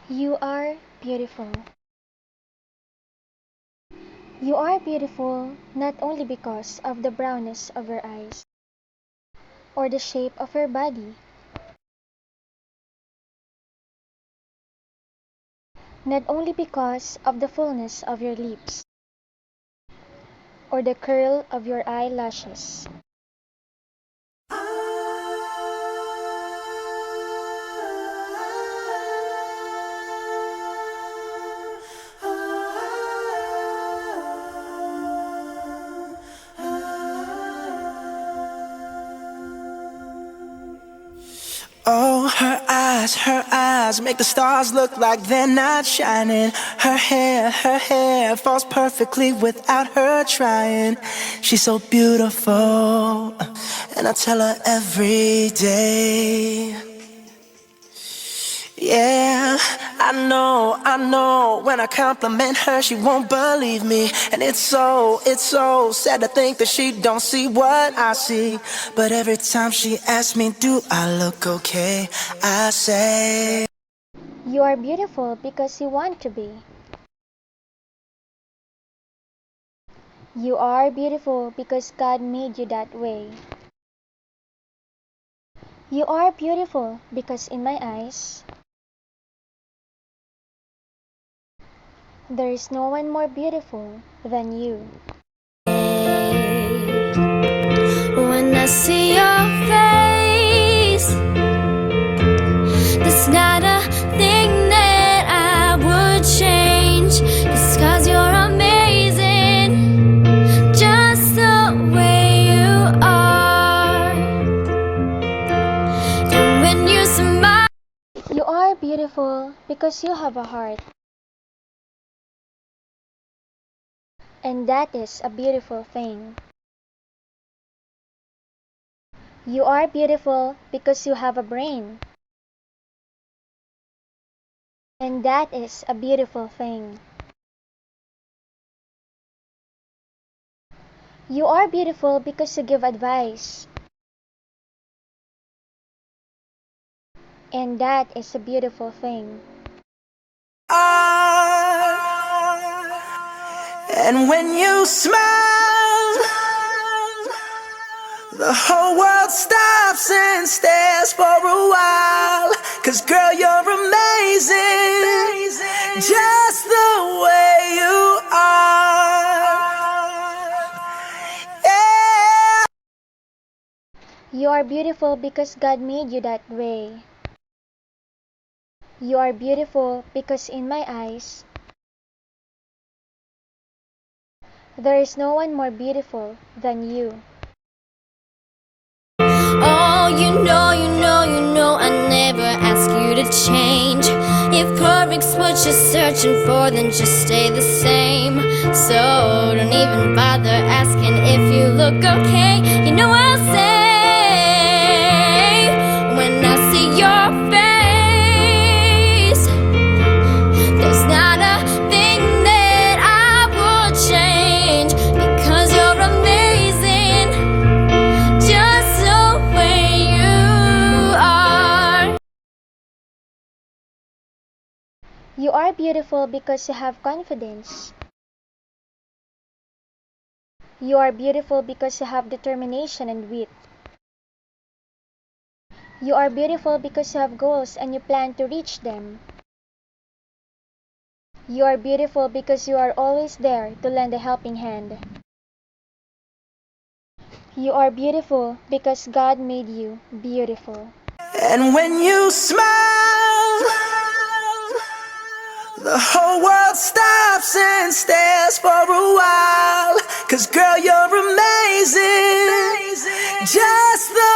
You are beautiful. You are beautiful not only because of the brownness of your eyes or the shape of your body, not only because of the fullness of your lips or the curl of your eyelashes. Oh, her eyes make the stars look like they're not shining. Her hair falls perfectly without her trying. She's so beautiful, and I tell her every day. Yeah, I know, when I compliment her, she won't believe me. And it's so sad to think that she don't see what I see. But every time she asks me, do I look okay, I say, You are beautiful because you want to be. You are beautiful because God made you that way. You are beautiful because in my eyes, there is no one more beautiful than you. When I see your face, there's not a thing that I would change. Cause you're amazing, just the way you are. And when you smile, You are beautiful because you have a heart. And that is a beautiful thing. You are beautiful because you have a brain. And that is a beautiful thing. You are beautiful because you give advice. And that is a beautiful thing. and when you smile, the whole world stops and stares for a while. Cause girl, you're amazing, just the way you are. Yeah. You are beautiful because God made you that way. You are beautiful because in my eyes, there is no one more beautiful than you. oh, you know, I never ask you to change. If perfect's what you're searching for, then just stay the same. So don't even bother asking if you look okay. You know I'll say, when I see your face, there's not a thing that I would change. Because you're amazing, just the way you are. You are beautiful because you have confidence. You are beautiful because you have determination and wit. You are beautiful because you have goals and you plan to reach them. You are beautiful because you are always there to lend a helping hand. You are beautiful because God made you beautiful. And when you smile, the whole world stops and stares for a while. Cause girl, you're amazing, just the